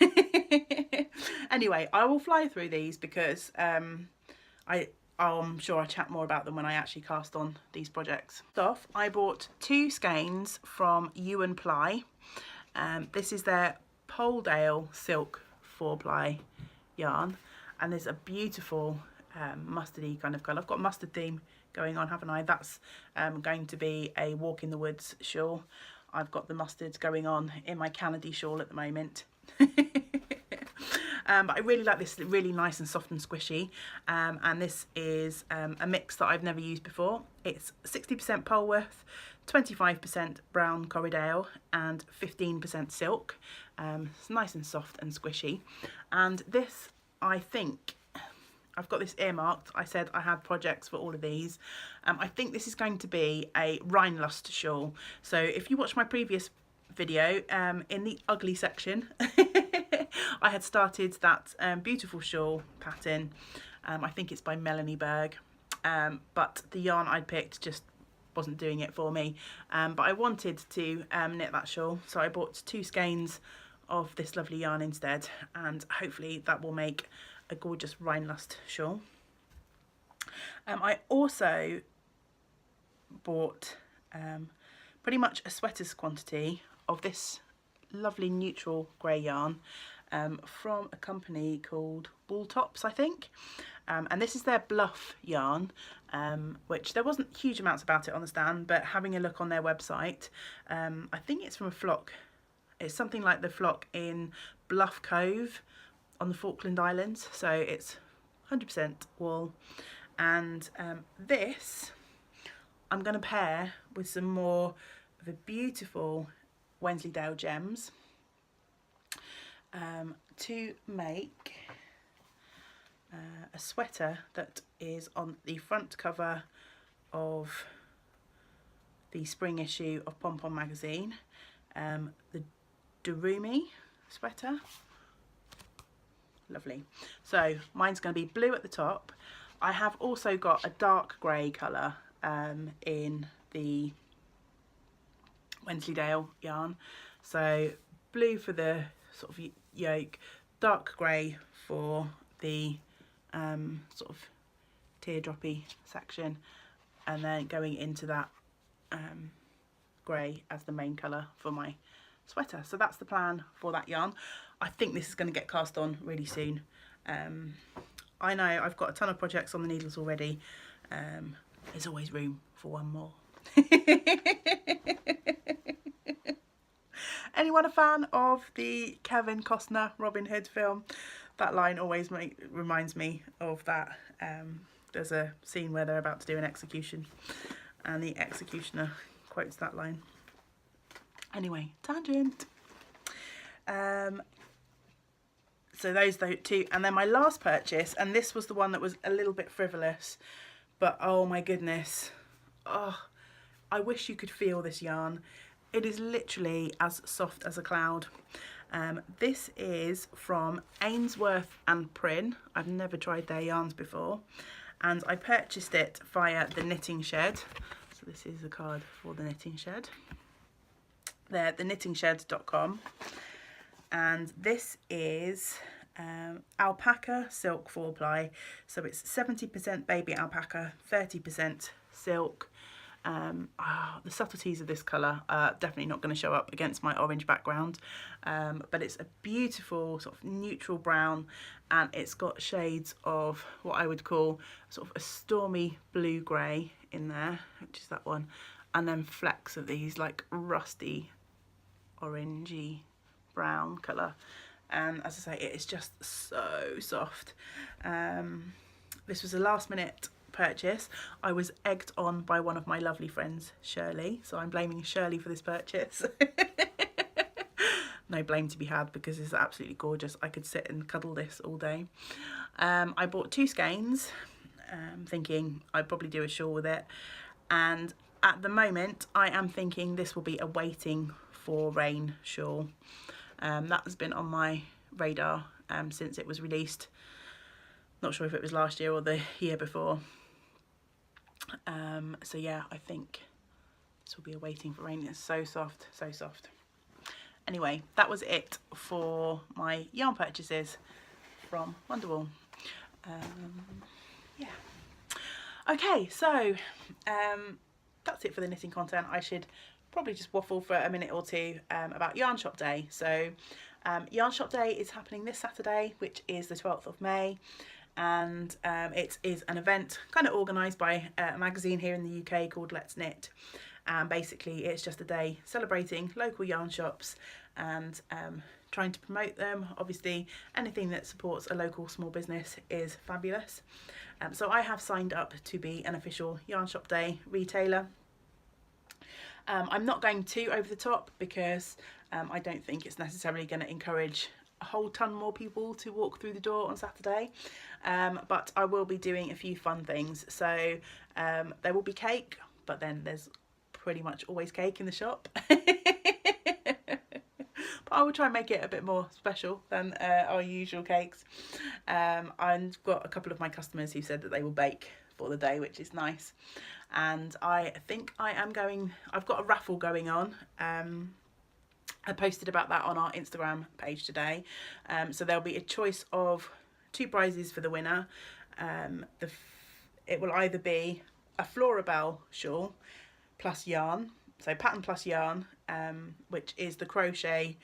Anyway, I will fly through these because I'm sure I'll chat more about them when I actually cast on these projects. First off, I bought 2 skeins from You & Ply. This is their Poledale Silk 4-ply yarn, and there's a beautiful mustardy kind of colour. I've got a mustard theme going on, haven't I? That's going to be a walk in the woods shawl. I've got the mustards going on in my Canady shawl at the moment. But I really like this, really nice and soft and squishy, and this is a mix that I've never used before. It's 60% Polworth, 25% brown Corriedale and 15% silk. It's nice and soft and squishy, and this, I think, I've got this earmarked. I said I had projects for all of these. I think this is going to be a Rhinelust shawl. So if you watch my previous video, in the ugly section, I had started that beautiful shawl pattern. I think it's by Melanie Berg, but the yarn I'd picked just wasn't doing it for me. But I wanted to knit that shawl, so I bought 2 skeins of this lovely yarn instead, and hopefully that will make a gorgeous Rhinelust shawl. I also bought pretty much a sweater's quantity of this lovely neutral grey yarn. from a company called Wool Tops, I think. And this is their Bluff yarn, which there wasn't huge amounts about it on the stand, but having a look on their website, I think it's from a flock. It's something like the flock in Bluff Cove on the Falkland Islands, so it's 100% wool. And this I'm going to pair with some more of the beautiful Wensleydale gems to make a sweater that is on the front cover of the spring issue of Pom Pom magazine, the Durumi sweater. Lovely. So mine's going to be blue at the top. I have also got a dark grey colour in the Wensleydale yarn. So blue for the sort of yoke, dark grey for the sort of teardroppy section, and then going into that grey as the main colour for my sweater. So that's the plan for that yarn. I think this is going to get cast on really soon. I know I've got a ton of projects on the needles already. There's always room for one more. Anyone a fan of the Kevin Costner Robin Hood film? That line always reminds me of that. There's a scene where they're about to do an execution and the executioner quotes that line. Anyway, tangent. So those two, and then my last purchase, and this was the one that was a little bit frivolous, but oh my goodness, oh, I wish you could feel this yarn. It is literally as soft as a cloud. This is from Ainsworth and Prynne. I've never tried their yarns before, and I purchased it via the Knitting Shed. So this is the card for the Knitting Shed. They're theknittingshed.com, and this is alpaca silk 4-ply. So it's 70% baby alpaca, 30% silk. The subtleties of this colour are definitely not going to show up against my orange background, but it's a beautiful sort of neutral brown, and it's got shades of what I would call sort of a stormy blue grey in there, which is that one, and then flecks of these like rusty orangey brown colour. And as I say, it is just so soft. This was a last minute purchase. I was egged on by one of my lovely friends, Shirley, so I'm blaming Shirley for this purchase. No blame to be had, because it's absolutely gorgeous. I could sit and cuddle this all day. I bought 2 skeins, thinking I'd probably do a shawl with it, and at the moment I am thinking this will be a waiting for rain shawl. That has been on my radar since it was released. Not sure if it was last year or the year before. So yeah, I think this will be a waiting for rain. It's so soft, so soft. Anyway, that was it for my yarn purchases from Wonderwool. Yeah. Okay, so that's it for the knitting content. I should probably just waffle for a minute or two about Yarn Shop Day. So Yarn Shop Day is happening this Saturday, which is the 12th of May. And it is an event kind of organised by a magazine here in the UK called Let's Knit. Basically, it's just a day celebrating local yarn shops and trying to promote them. Obviously, anything that supports a local small business is fabulous. So I have signed up to be an official Yarn Shop Day retailer. I'm not going too over the top, because I don't think it's necessarily going to encourage a whole ton more people to walk through the door on Saturday, but I will be doing a few fun things. So there will be cake, but then there's pretty much always cake in the shop. But I will try and make it a bit more special than our usual cakes. I've got a couple of my customers who said that they will bake for the day, which is nice. And I think I've got a raffle going on. I posted about that on our Instagram page today. So there'll be a choice of 2 prizes for the winner. It will either be a Florabelle shawl plus yarn, so pattern plus yarn, which is the crochet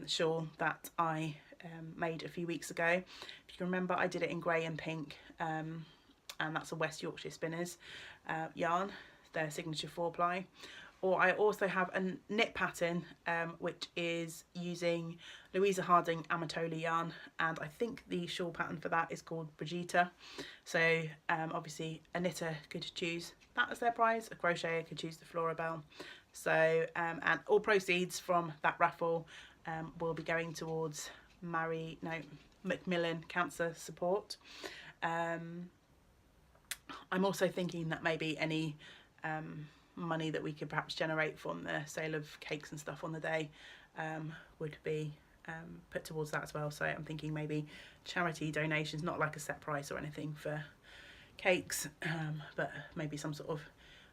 shawl that I made a few weeks ago. If you can remember, I did it in grey and pink, and that's a West Yorkshire Spinners yarn, their signature 4-ply. Or I also have a knit pattern which is using Louisa Harding Amatola yarn, and I think the shawl pattern for that is called Brigitte. So obviously a knitter could choose that as their prize, a crocheter could choose the Florabelle. So and all proceeds from that raffle will be going towards Macmillan Cancer Support. I'm also thinking that maybe any money that we could perhaps generate from the sale of cakes and stuff on the day would be put towards that as well. So I'm thinking maybe charity donations, not like a set price or anything for cakes, but maybe some sort of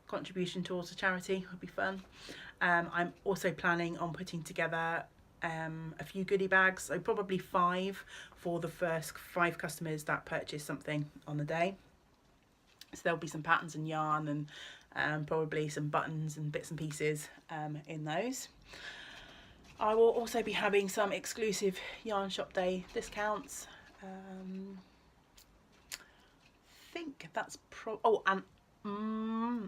contribution towards a charity would be fun. I'm also planning on putting together a few goodie bags, so probably 5 for the first 5 customers that purchase something on the day. So there'll be some patterns and yarn and probably some buttons and bits and pieces in those. I will also be having some exclusive Yarn Shop Day discounts. I think that's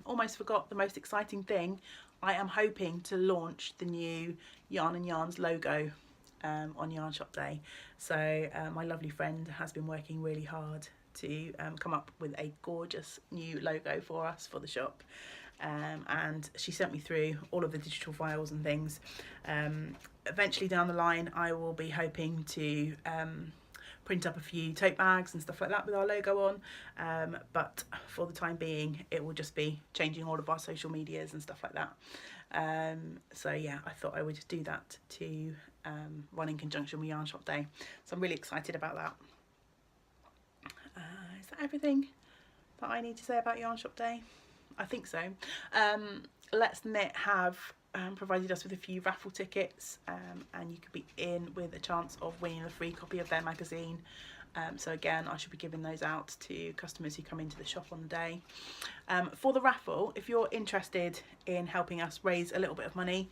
almost forgot the most exciting thing. I am hoping to launch the new Yarn and Yarns logo on Yarn Shop Day. So my lovely friend has been working really hard to come up with a gorgeous new logo for us for the shop, and she sent me through all of the digital files and things. Eventually down the line I will be hoping to print up a few tote bags and stuff like that with our logo on, but for the time being it will just be changing all of our social medias and stuff like that. So yeah, I thought I would just do that to run in conjunction with Yarn Shop Day, so I'm really excited about that. Is that everything that I need to say about Yarn Shop Day? I think so. Let's Knit have provided us with a few raffle tickets, and you could be in with a chance of winning a free copy of their magazine. So again, I should be giving those out to customers who come into the shop on the day. For the raffle, if you're interested in helping us raise a little bit of money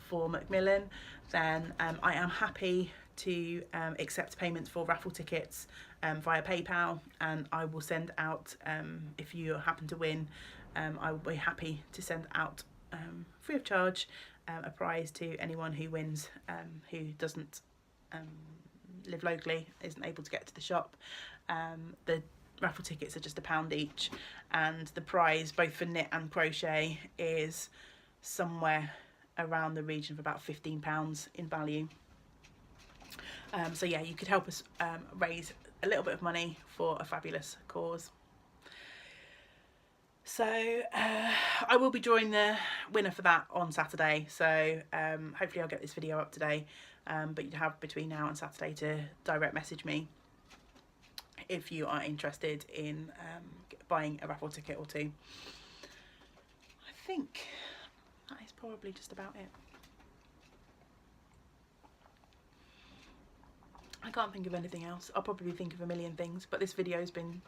for Macmillan, then I am happy to accept payments for raffle tickets via PayPal, and I will send out, if you happen to win, I will be happy to send out free of charge a prize to anyone who wins, who doesn't live locally, isn't able to get to the shop. The raffle tickets are just £1 each, and the prize both for knit and crochet is somewhere around the region of about £15 in value. So yeah, you could help us raise a little bit of money for a fabulous cause. So I will be drawing the winner for that on Saturday, so hopefully I'll get this video up today, but you'd have between now and Saturday to direct message me if you are interested in buying a raffle ticket or 2. I think that is probably just about it. I can't think of anything else. I'll probably think of a million things, but this video has been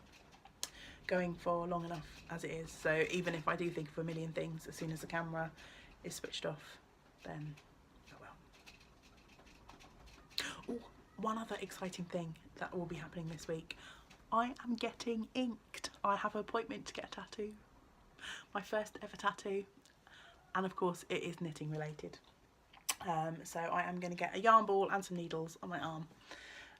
going for long enough as it is, so even if I do think of a million things, as soon as the camera is switched off, then oh well. Oh, one other exciting thing that will be happening this week. I am getting inked. I have an appointment to get a tattoo. My first ever tattoo, and of course it is knitting related. So I am going to get a yarn ball and some needles on my arm.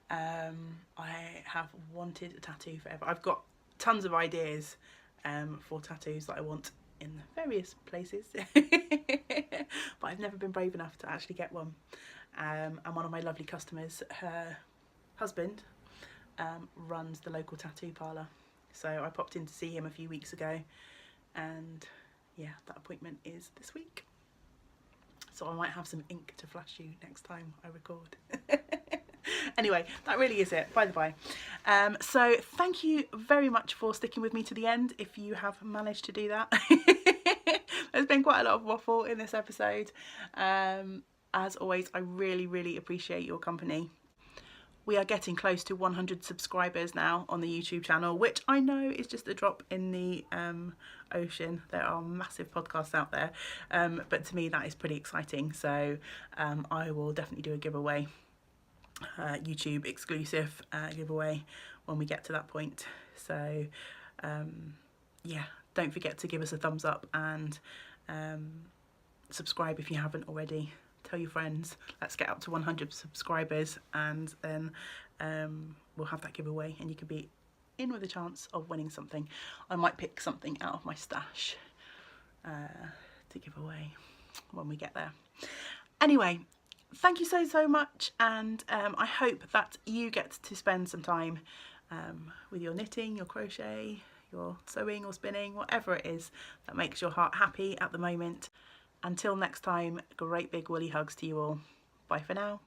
I have wanted a tattoo forever. I've got tons of ideas for tattoos that I want in various places, but I've never been brave enough to actually get one. And one of my lovely customers, her husband runs the local tattoo parlour, so I popped in to see him a few weeks ago, and yeah, that appointment is this week. So I might have some ink to flash you next time I record. Anyway, that really is it, by the by. So thank you very much for sticking with me to the end, if you have managed to do that. There's been quite a lot of waffle in this episode. As always, I really appreciate your company. We are getting close to 100 subscribers now on the YouTube channel, which I know is just a drop in the ocean. There are massive podcasts out there, but to me that is pretty exciting. So I will definitely do a giveaway YouTube exclusive giveaway when we get to that point. So yeah, don't forget to give us a thumbs up and subscribe if you haven't already. Tell your friends. Let's get up to 100 subscribers, and then we'll have that giveaway and you can be in with a chance of winning something. I might pick something out of my stash to give away when we get there. Anyway, thank you so much, and I hope that you get to spend some time with your knitting, your crochet, your sewing or spinning, whatever it is that makes your heart happy at the moment. Until next time, great big woolly hugs to you all. Bye for now.